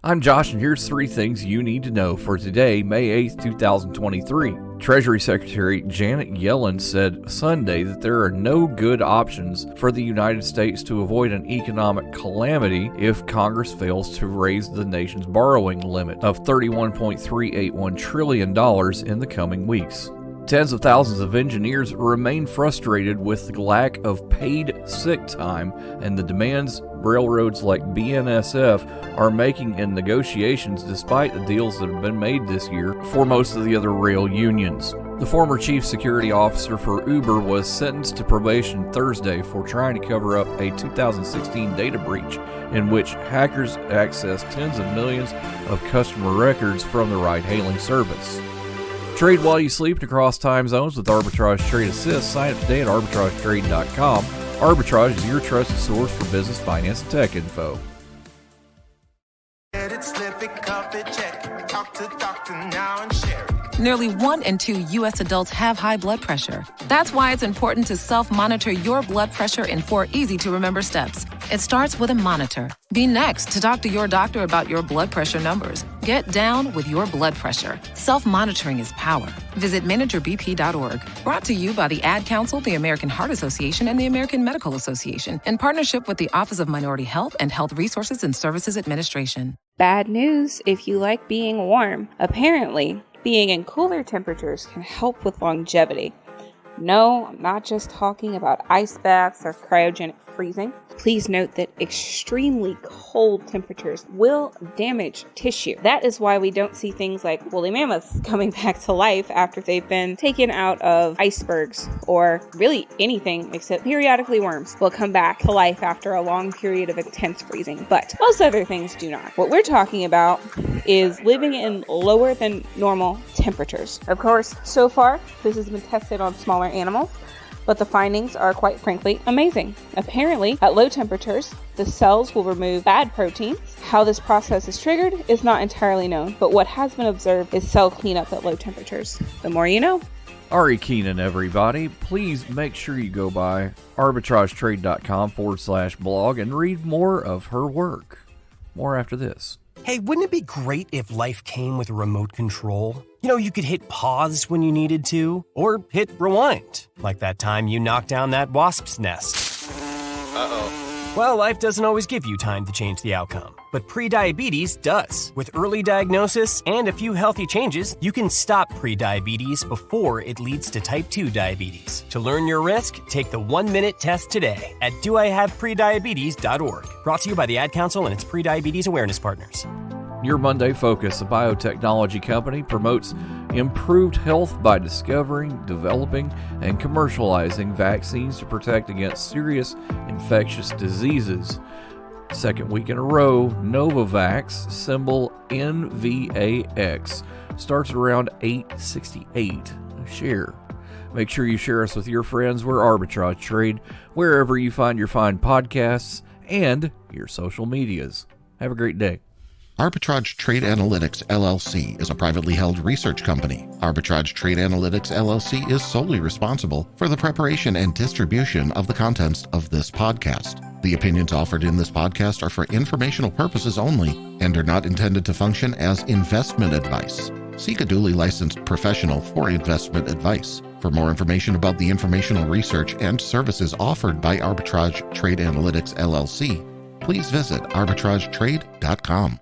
I'm Josh, and here's 3 things you need to know for today, May 8th, 2023. Treasury Secretary Janet Yellen said Sunday that there are no good options for the United States to avoid an economic calamity if Congress fails to raise the nation's borrowing limit of $31.381 trillion in the coming weeks. Tens of thousands of engineers remain frustrated with the lack of paid sick time and the demands railroads like BNSF are making in negotiations despite the deals that have been made this year for most of the other rail unions. The former chief security officer for Uber was sentenced to probation Thursday for trying to cover up a 2016 data breach in which hackers accessed tens of millions of customer records from the ride-hailing service. Trade while you sleep and across time zones with Arbitrage Trade Assist. Sign up today at arbitragetrade.com. Arbitrage is your trusted source for business, finance, and tech info. Nearly 1 in 2 U.S. adults have high blood pressure. That's why it's important to self-monitor your blood pressure in 4 easy-to-remember steps. It starts with a monitor. Be next to talk to your doctor about your blood pressure numbers. Get down with your blood pressure. Self-monitoring is power. Visit managerbp.org. Brought to you by the Ad Council, the American Heart Association, and the American Medical Association, in partnership with the Office of Minority Health and Health Resources and Services Administration. Bad news if you like being warm. Apparently, being in cooler temperatures can help with longevity. No, I'm not just talking about ice baths or cryogenic freezing. Please note that extremely cold temperatures will damage tissue. That is why we don't see things like woolly mammoths coming back to life after they've been taken out of icebergs, or really anything except periodically worms will come back to life after a long period of intense freezing. But most other things do not. What we're talking about is living in lower than normal temperatures. Of course, so far, this has been tested on smaller animals, but the findings are quite frankly amazing. Apparently, at low temperatures, the cells will remove bad proteins. How this process is triggered is not entirely known, but what has been observed is cell cleanup at low temperatures. The more you know. Ari Keenan, everybody. Please make sure you go by arbitragetrade.com/blog and read more of her work. More after this. Hey, wouldn't it be great if life came with a remote control? You know, you could hit pause when you needed to, or hit rewind, like that time you knocked down that wasp's nest. Uh-oh. Well, life doesn't always give you time to change the outcome, but prediabetes does. With early diagnosis and a few healthy changes, you can stop prediabetes before it leads to type 2 diabetes. To learn your risk, take the 1-minute test today at doihaveprediabetes.org. Brought to you by the Ad Council and its prediabetes awareness partners. Your Monday Focus, a biotechnology company, promotes improved health by discovering, developing, and commercializing vaccines to protect against serious infectious diseases. Second week in a row, Novavax, symbol NVAX, starts around $8.68 a share. Make sure you share us with your friends. We're Arbitrage Trade, wherever you find your fine podcasts and your social medias. Have a great day. Arbitrage Trade Analytics, LLC is a privately held research company. Arbitrage Trade Analytics, LLC is solely responsible for the preparation and distribution of the contents of this podcast. The opinions offered in this podcast are for informational purposes only and are not intended to function as investment advice. Seek a duly licensed professional for investment advice. For more information about the informational research and services offered by Arbitrage Trade Analytics, LLC, please visit arbitragetrade.com.